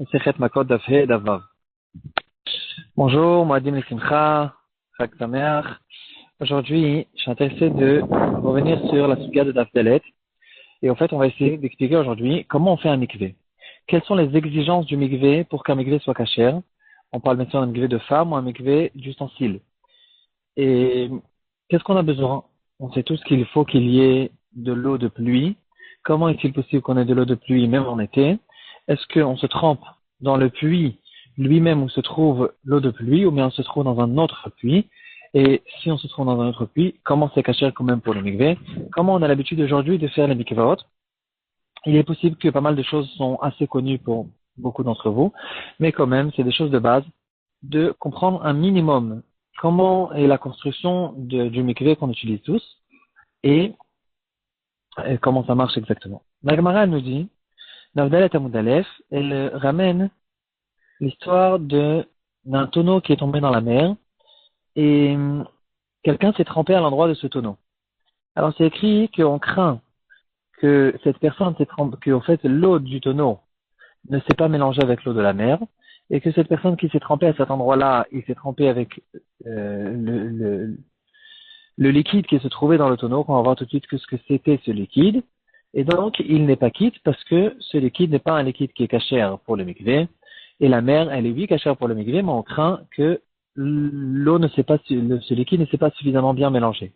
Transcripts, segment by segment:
Sechet Makot Daf He Daf Vav. Bonjour, Moadim Lesimcha, Chag Sameach. Aujourd'hui, je suis intéressé de revenir sur la suga de Daf Dalet. Et en fait, on va essayer d'expliquer aujourd'hui comment on fait un mikvé. Quelles sont les exigences du mikvé pour qu'un mikvé soit kasher? On parle bien sûr d'un mikvé de femme ou un mikvé d'ustensile. Et qu'est-ce qu'on a besoin? On sait tous qu'il faut qu'il y ait de l'eau de pluie. Comment est-il possible qu'on ait de l'eau de pluie même en été? Est-ce qu'on se trempe dans le puits lui-même où se trouve l'eau de pluie ou bien on se trouve dans un autre puits? Et si on se trouve dans un autre puits, comment c'est kasher quand même pour le mikvé? Comment on a l'habitude aujourd'hui de faire les mikvéot? Il est possible que pas mal de choses sont assez connues pour beaucoup d'entre vous, mais quand même, c'est des choses de base de comprendre un minimum comment est la construction du mikvé qu'on utilise tous et comment ça marche exactement. La Gemara, elle nous dit, Navdalet Amud Aleph, elle ramène l'histoire d'un tonneau qui est tombé dans la mer et quelqu'un s'est trempé à l'endroit de ce tonneau. Alors c'est écrit qu'on craint que cette personne s'est trempée, que en fait l'eau du tonneau ne s'est pas mélangée avec l'eau de la mer et que cette personne qui s'est trempée à cet endroit-là, il s'est trempé avec le liquide qui se trouvait dans le tonneau, qu'on va voir tout de suite ce que c'était ce liquide. Et donc, il n'est pas quitte parce que ce liquide n'est pas un liquide qui est cachère pour le mikvé. Et la mer, elle est oui cachère pour le mikvé, mais on craint que l'eau ne s'est pas, ce liquide ne s'est pas suffisamment bien mélangé.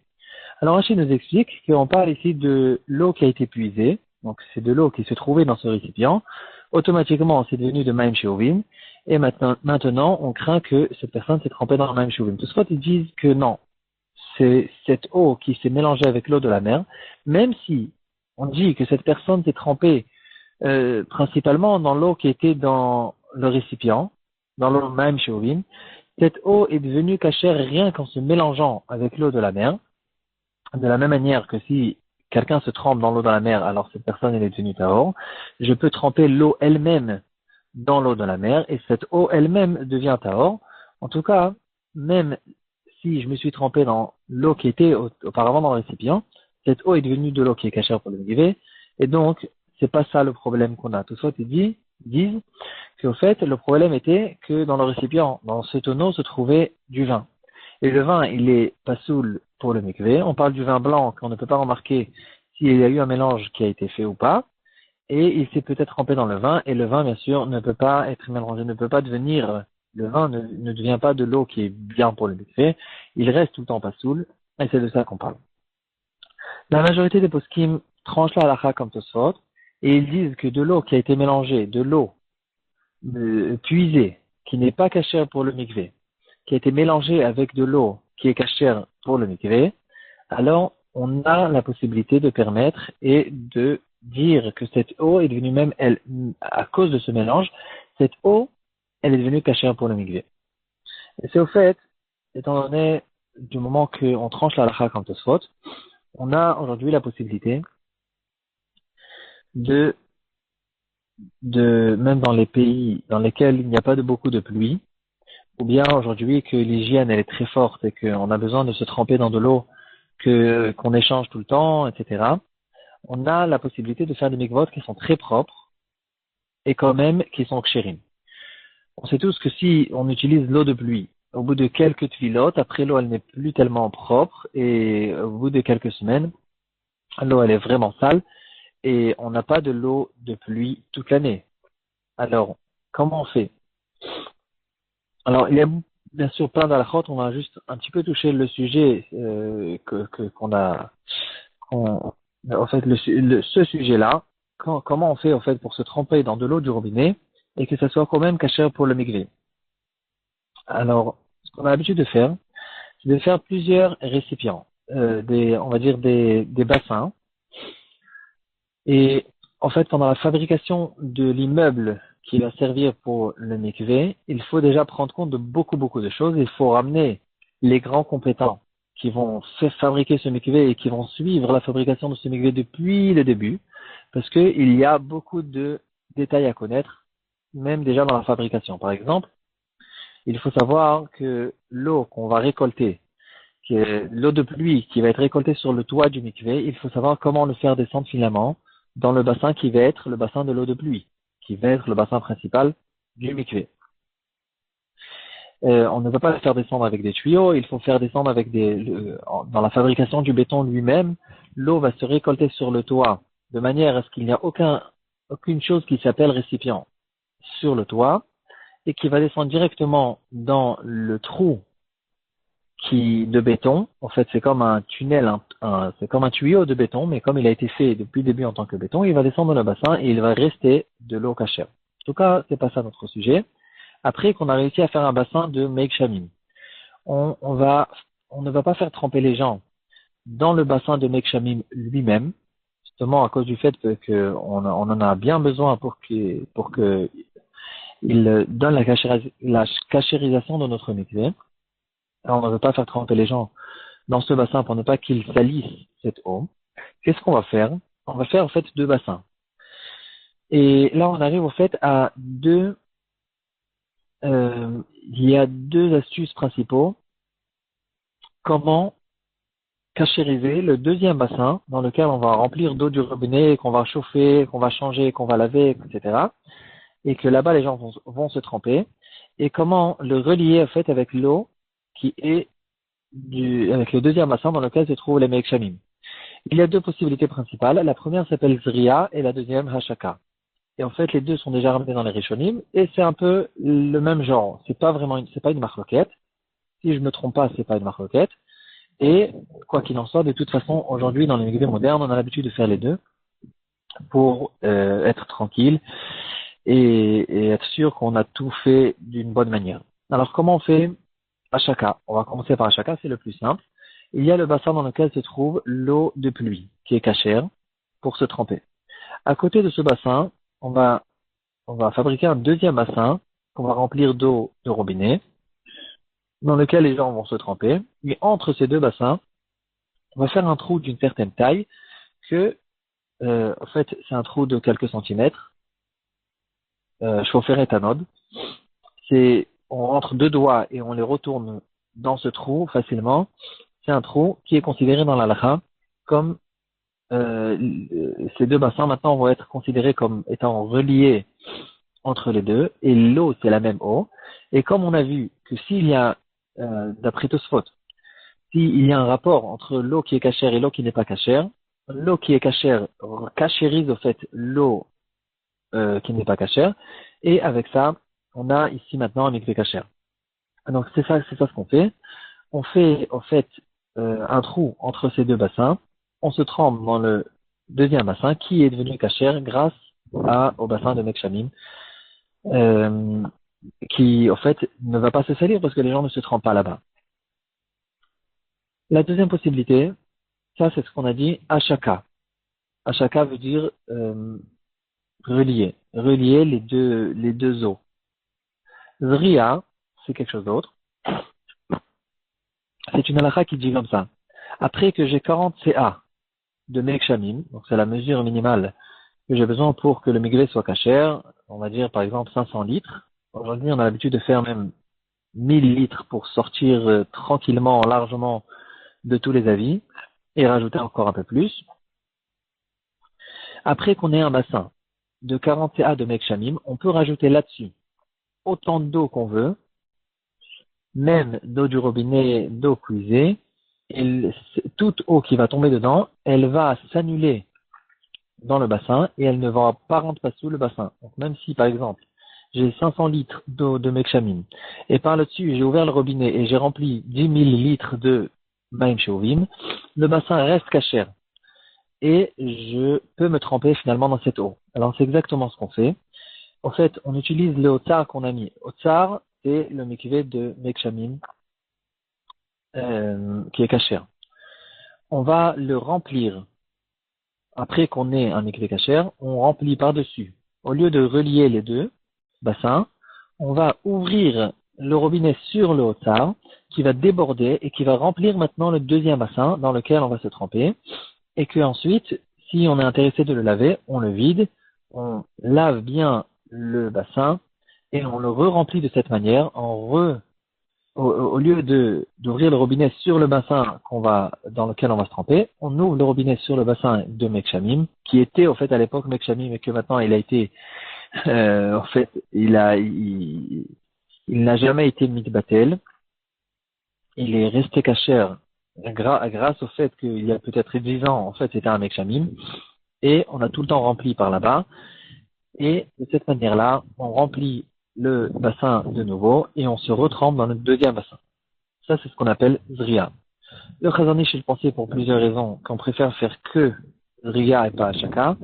Alors, Rachid nous explique qu'on parle ici de l'eau qui a été puisée. Donc, c'est de l'eau qui se trouvait dans ce récipient. Automatiquement, c'est devenu de Maim Sheovim. Et maintenant, on craint que cette personne s'est trempée dans le Maim Sheovim. Tout ce ils disent que non, c'est cette eau qui s'est mélangée avec l'eau de la mer, même si on dit que cette personne s'est trempée principalement dans l'eau qui était dans le récipient, dans l'eau même Sheovim, cette eau est devenue cachère rien qu'en se mélangeant avec l'eau de la mer, de la même manière que si quelqu'un se trempe dans l'eau de la mer, alors cette personne elle est devenue tahor, je peux tremper l'eau elle-même dans l'eau de la mer et cette eau elle-même devient tahor. En tout cas, même si je me suis trempé dans l'eau qui était auparavant dans le récipient, cette eau est devenue de l'eau qui est cachère pour le mikvé, et donc c'est pas ça le problème qu'on a. Tout ça, ils disent qu'au fait, le problème était que dans le récipient, dans ce tonneau, se trouvait du vin. Et le vin, il est pas saoul pour le mikvé. On parle du vin blanc, qu'on ne peut pas remarquer s'il y a eu un mélange qui a été fait ou pas. Et il s'est peut-être trempé dans le vin, et le vin, bien sûr, ne peut pas être mélangé, ne peut pas devenir, le vin ne devient pas de l'eau qui est bien pour le mikvé, il reste tout le temps pas saoul, et c'est de ça qu'on parle. La majorité des poskim tranchent la halakha comme Tosfot, et ils disent que de l'eau qui a été mélangée, de l'eau puisée, qui n'est pas cachère pour le mikvé, qui a été mélangée avec de l'eau qui est cachère pour le mikvé, alors on a la possibilité de permettre et de dire que cette eau est devenue même, elle, à cause de ce mélange, cette eau, elle est devenue cachère pour le mikvé. Et c'est au fait, étant donné du moment qu'on tranche la halakha comme Tosfot, on a aujourd'hui la possibilité de, même dans les pays dans lesquels il n'y a pas beaucoup de pluie, ou bien aujourd'hui que l'hygiène elle est très forte et qu'on a besoin de se tremper dans de l'eau qu'on échange tout le temps, etc. On a la possibilité de faire des mikvot qui sont très propres et quand même qui sont kshérim. On sait tous que si on utilise l'eau de pluie, au bout de quelques tvilotes, après l'eau elle n'est plus tellement propre et au bout de quelques semaines, l'eau elle est vraiment sale et on n'a pas de l'eau de pluie toute l'année. Alors, comment on fait? Alors, il y a bien sûr plein d'halachot, on va juste un petit peu toucher le sujet qu'on a, en fait, ce sujet-là, comment on fait en fait pour se tremper dans de l'eau du robinet et que ça soit quand même cachère pour le mikvé. Alors, ce qu'on a l'habitude de faire, c'est de faire plusieurs récipients, on va dire des bassins. Et en fait, pendant la fabrication de l'immeuble qui va servir pour le mikvé, il faut déjà prendre compte de beaucoup de choses. Il faut ramener les grands compétents qui vont faire fabriquer ce mikvé et qui vont suivre la fabrication de ce mikvé depuis le début, parce qu'il y a beaucoup de détails à connaître, même déjà dans la fabrication. Par exemple, il faut savoir que l'eau qu'on va récolter, qui est l'eau de pluie qui va être récoltée sur le toit du mikvé, il faut savoir comment le faire descendre finalement dans le bassin qui va être le bassin de l'eau de pluie, qui va être le bassin principal du mikvé. On ne va pas le faire descendre avec des tuyaux, il faut faire descendre avec dans la fabrication du béton lui-même, l'eau va se récolter sur le toit, de manière à ce qu'il n'y a aucune chose qui s'appelle récipient sur le toit, et qui va descendre directement dans le trou de béton. En fait, c'est comme un tunnel, c'est comme un tuyau de béton, mais comme il a été fait depuis le début en tant que béton, il va descendre dans le bassin et il va rester de l'eau cachère. En tout cas, c'est pas ça notre sujet. Après qu'on a réussi à faire un bassin de Meik Shamim, on ne va pas faire tremper les gens dans le bassin de Meik Shamim lui-même, justement à cause du fait qu'on en a bien besoin pour qu'il donne la cachérisation de notre mikvé. Alors, on ne veut pas faire tremper les gens dans ce bassin pour ne pas qu'ils salissent cette eau. Qu'est-ce qu'on va faire? On va faire en fait deux bassins. Et là, on arrive au fait à il y a deux astuces principaux. Comment cachériser le deuxième bassin dans lequel on va remplir d'eau du robinet, qu'on va chauffer, qu'on va changer, qu'on va laver, etc. Et que là-bas, les gens vont se tremper. Et comment le relier en fait avec l'eau qui est avec le deuxième bassin dans lequel se trouvent les Meik Shamim. Il y a deux possibilités principales. La première s'appelle Zriya et la deuxième Hashaka. Et en fait, les deux sont déjà ramenés dans les Rishonim et c'est un peu le même genre. C'est pas une marloquette. Si je me trompe pas, c'est pas une marloquette. Et quoi qu'il en soit, de toute façon, aujourd'hui, dans les mikvés modernes, on a l'habitude de faire les deux pour être tranquille et être sûr qu'on a tout fait d'une bonne manière. Alors, comment on fait Hashaka? On va commencer par Hashaka, c'est le plus simple. Il y a le bassin dans lequel se trouve l'eau de pluie, qui est cachère, pour se tremper. À côté de ce bassin, on va fabriquer un deuxième bassin qu'on va remplir d'eau de robinet, dans lequel les gens vont se tremper. Et entre ces deux bassins, on va faire un trou d'une certaine taille en fait, c'est un trou de quelques centimètres, chauffer éthanode. On rentre deux doigts et on les retourne dans ce trou facilement. C'est un trou qui est considéré dans la halakha comme ces deux bassins maintenant vont être considérés comme étant reliés entre les deux, et l'eau c'est la même eau. Et comme on a vu que s'il y a, d'après Tosfot, s'il y a un rapport entre l'eau qui est cachère et l'eau qui n'est pas cachère, l'eau qui est cachère cachérise au fait l'eau qui n'est pas cachère, et avec ça, on a ici maintenant un mikvé cachère. Donc c'est ça ce qu'on fait. On fait au fait un trou entre ces deux bassins, on se trempe dans le deuxième bassin qui est devenu cachère grâce au bassin de Meik Shamim, qui, en fait, ne va pas se salir parce que les gens ne se trempent pas là-bas. La deuxième possibilité, ça, c'est ce qu'on a dit, Hashaka. Hashaka veut dire relier les deux eaux. Zriya, c'est quelque chose d'autre. C'est une halakha qui dit comme ça. Après que j'ai 40 CA de Meik Shamim, donc c'est la mesure minimale que j'ai besoin pour que le mikvé soit cachère, on va dire par exemple 500 litres. Aujourd'hui, on a l'habitude de faire même 1000 litres pour sortir tranquillement, largement de tous les avis et rajouter encore un peu plus. Après qu'on ait un bassin de 40 CA de Meik Shamim, on peut rajouter là-dessus autant d'eau qu'on veut, même d'eau du robinet, d'eau puisée, et toute eau qui va tomber dedans, elle va s'annuler dans le bassin et elle ne va pas rentrer sous le bassin. Donc même si par exemple j'ai 500 litres d'eau de Meik Shamim et par là-dessus j'ai ouvert le robinet et j'ai rempli 10 000 litres de Maim Shovim, le bassin reste cachère et je peux me tremper finalement dans cette eau. Alors c'est exactement ce qu'on fait. En fait, on utilise le otsar qu'on a mis. Otsar, c'est le mikvé de Meik Shamim qui est cachère. On va le remplir. Après qu'on ait un mikvé cachère, on remplit par-dessus. Au lieu de relier les deux bassins, on va ouvrir le robinet sur le otsar qui va déborder et qui va remplir maintenant le deuxième bassin dans lequel on va se tremper. Et que ensuite, si on est intéressé de le laver, on le vide, on lave bien le bassin et on le re-remplit de cette manière au lieu d'ouvrir le robinet sur le bassin dans lequel on va se tremper, on ouvre le robinet sur le bassin de Meik Shamim, qui était au fait à l'époque Meik Shamim et que maintenant il a été En fait, il n'a jamais été mitbatel. Il est resté kasher grâce au fait qu'il y a peut-être 10 ans, en fait, c'était un mekshamim. Et on a tout le temps rempli par là-bas. Et de cette manière-là, on remplit le bassin de nouveau et on se retrempe dans notre deuxième bassin. Ça, c'est ce qu'on appelle Zria. Le Chazanish, il pensait pour plusieurs raisons qu'on préfère faire que Zria et pas Hashaka.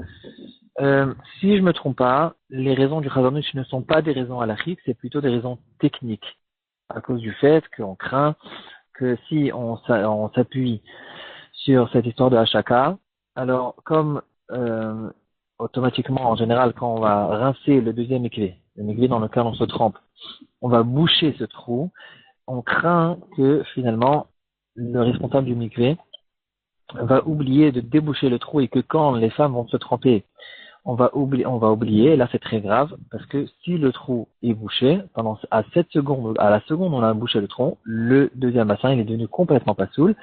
Si je me trompe pas, les raisons du Chazanish ne sont pas des raisons halachiques, c'est plutôt des raisons techniques. À cause du fait qu'on craint que si on s'appuie sur cette histoire de Hashaka, alors comme automatiquement, en général, quand on va rincer le deuxième mikvé, le mikvé dans lequel on se trempe, on va boucher ce trou, on craint que finalement le responsable du mikvé va oublier de déboucher le trou et que quand les femmes vont se tremper, on va oublier, et là c'est très grave, parce que si le trou est bouché, à 7 secondes, à la seconde où on a bouché le trou, le deuxième bassin il est devenu complètement passoul,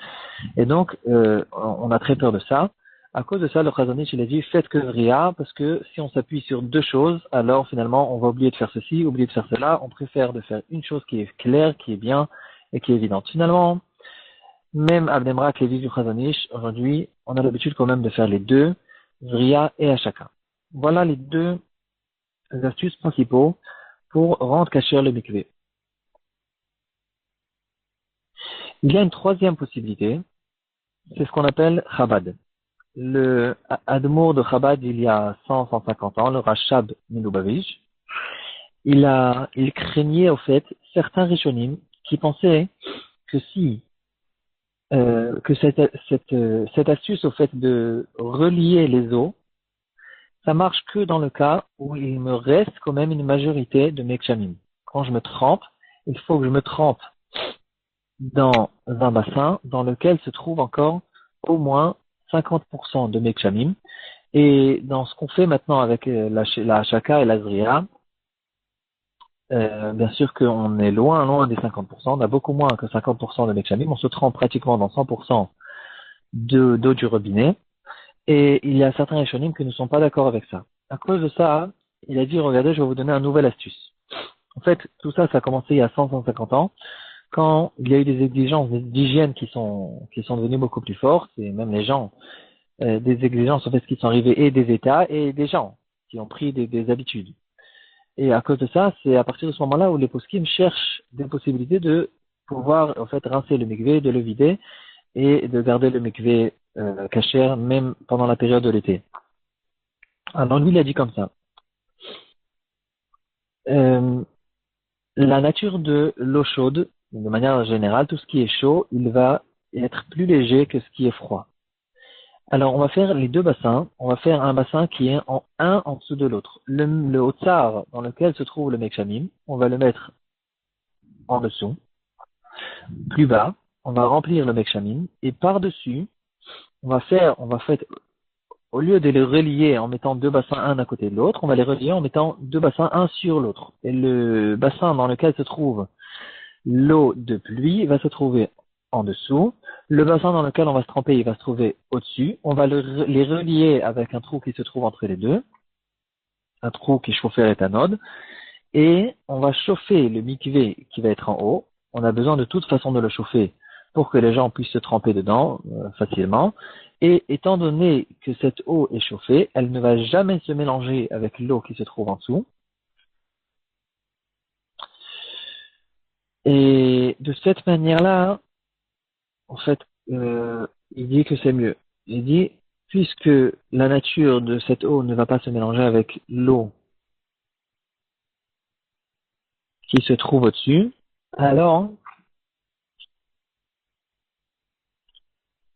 et donc on a très peur de ça. À cause de ça, le Chazonich, il a dit, faites que Ria, parce que si on s'appuie sur deux choses, alors finalement, on va oublier de faire ceci, oublier de faire cela. On préfère de faire une chose qui est claire, qui est bien et qui est évidente. Finalement, même Abdemrak, les vies du Chazonich, aujourd'hui, on a l'habitude quand même de faire les deux, Ria et Hashaka. Voilà les deux astuces principaux pour rendre kasher le mikvé. Il y a une troisième possibilité, c'est ce qu'on appelle Chabad. Le Admour de Chabad, il y a 150 ans, le Rashab Milubavitch, il craignait au fait certains Rishonim qui pensaient que si que cette astuce au fait de relier les os, ça marche que dans le cas où il me reste quand même une majorité de Mekshamim. Quand je me trempe, il faut que je me trempe dans un bassin dans lequel se trouve encore au moins 50% de Mekshamim. Et dans ce qu'on fait maintenant avec la Hashaka et la Zria, bien sûr qu'on est loin des 50%, on a beaucoup moins que 50% de Mekshamim, on se trempe pratiquement dans 100% d'eau du robinet, et il y a certains Rishonim qui ne sont pas d'accord avec ça. À cause de ça, il a dit, regardez, je vais vous donner une nouvelle astuce. En fait, tout ça, ça a commencé il y a 150 ans, quand il y a eu des exigences d'hygiène qui sont devenues beaucoup plus fortes, et même les gens, des exigences en fait qui sont arrivées et des États et des gens qui ont pris des habitudes. Et à cause de ça, c'est à partir de ce moment-là où les poskim cherchent des possibilités de pouvoir en fait rincer le mikvé, de le vider et de garder le mikvé kasher même pendant la période de l'été. Alors lui, il a dit comme ça. Euh, la nature de l'eau chaude, de manière générale, tout ce qui est chaud, il va être plus léger que ce qui est froid. Alors, on va faire les deux bassins. On va faire un bassin qui est un en dessous de l'autre. Le Otsar, dans lequel se trouve le Mekshamim, on va le mettre en dessous. Plus bas, on va remplir le Mekshamim. Et par-dessus, on va faire, au lieu de les relier en mettant deux bassins un à côté de l'autre, on va les relier en mettant deux bassins un sur l'autre. Et le bassin dans lequel se trouve l'eau de pluie va se trouver en dessous. Le bassin dans lequel on va se tremper, il va se trouver au-dessus. On va les relier avec un trou qui se trouve entre les deux, un trou qui est chauffé à l'éthanol, et on va chauffer le mikvé qui va être en haut. On a besoin de toute façon de le chauffer pour que les gens puissent se tremper dedans facilement. Et étant donné que cette eau est chauffée, elle ne va jamais se mélanger avec l'eau qui se trouve en dessous. Et de cette manière-là, en fait, il dit que c'est mieux. Il dit, puisque la nature de cette eau ne va pas se mélanger avec l'eau qui se trouve au-dessus, alors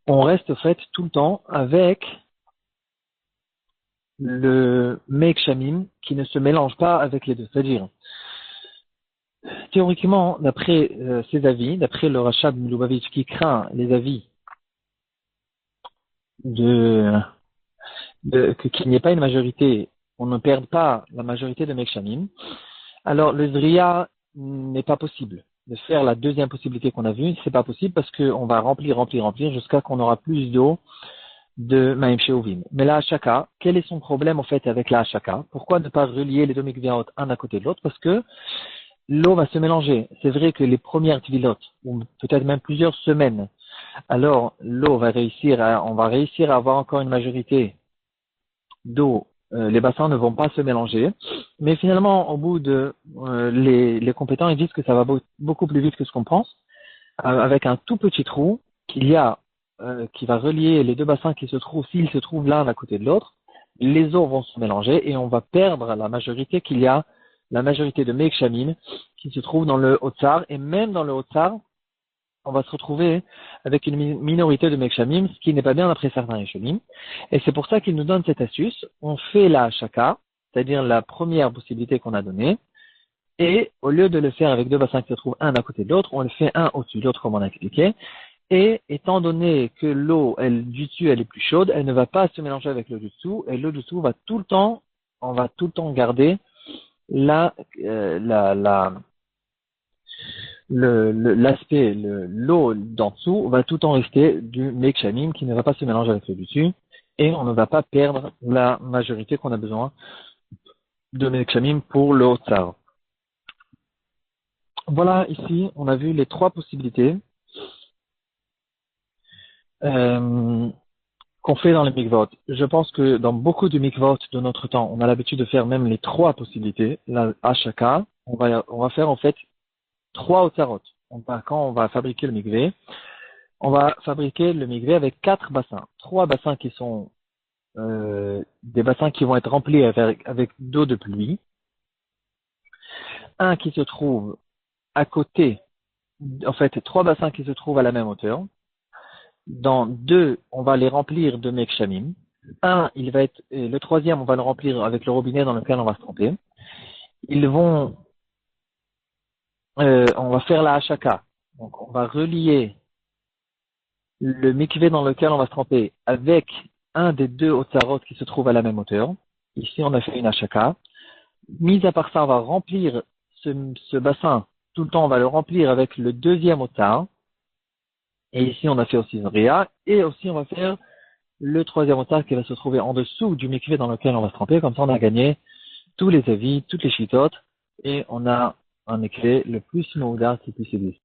on reste en fait tout le temps avec le Meik Shamim qui ne se mélange pas avec les deux. C'est-à-dire, théoriquement, d'après ses avis, d'après le Rashab Milubavitch qui craint les avis qu'il n'y ait pas une majorité, on ne perde pas la majorité de Meik Shamim, alors le Zriya n'est pas possible. De faire la deuxième possibilité qu'on a vue, c'est pas possible parce qu'on va remplir jusqu'à qu'on aura plus d'eau de Maïm Sheovim. Mais la Hashaka, quel est son problème en fait avec la Hashaka? Pourquoi ne pas relier les deux mikvéot un à côté de l'autre? Parce que l'eau va se mélanger. C'est vrai que les premières tvilotes, ou peut-être même plusieurs semaines, alors l'eau on va réussir à avoir encore une majorité d'eau. Les bassins ne vont pas se mélanger. Mais finalement, au bout de les compétents, ils disent que ça va beaucoup plus vite que ce qu'on pense. Avec un tout petit trou qui va relier les deux bassins s'ils se trouvent l'un à côté de l'autre, les eaux vont se mélanger et on va perdre la majorité de Mekshamim qui se trouve dans le Haut-Tsar, et même dans le Haut-Tsar, on va se retrouver avec une minorité de Mekshamim, ce qui n'est pas bien d'après certains Rishonim. Et c'est pour ça qu'il nous donne cette astuce. On fait la Hashaka, c'est-à-dire la première possibilité qu'on a donnée, et au lieu de le faire avec deux bassins qui se trouvent un à côté de l'autre, on le fait un au-dessus de l'autre comme on a expliqué. Et étant donné que l'eau du dessus elle est plus chaude, elle ne va pas se mélanger avec l'eau du dessous, et l'eau du dessous on va tout le temps garder l'eau d'en dessous va tout le temps rester du Mekshamim qui ne va pas se mélanger avec l'eau du dessus, et on ne va pas perdre la majorité qu'on a besoin de Mekshamim pour le Haut-Tsar. Voilà, ici, on a vu les trois possibilités qu'on fait dans les mikvot. Je pense que dans beaucoup de mikvot de notre temps, on a l'habitude de faire même les trois possibilités. À chacun, on va faire en fait trois otsarot. Quand on va fabriquer le mikvé, on va fabriquer le mikvé avec 4 bassins. 3 bassins qui sont des bassins qui vont être remplis avec d'eau de pluie. Un qui se trouve à côté, en fait, 3 bassins qui se trouvent à la même hauteur. Dans 2, on va les remplir de mekshamim. Le troisième, on va le remplir avec le robinet dans lequel on va se tremper. On va faire la hashaka. Donc, on va relier le mikvé dans lequel on va se tremper avec un des 2 otsarot qui se trouvent à la même hauteur. Ici, on a fait une hashaka. Mis à part ça, on va remplir ce bassin. Tout le temps, on va le remplir avec le deuxième otsar. Et ici, on a fait aussi une ria. Et aussi, on va faire le troisième otsar qui va se trouver en dessous du mikvé dans lequel on va se tremper. Comme ça, on a gagné tous les avis, toutes les chitotes. Et on a un mikvé le plus moudar qui puisse exister.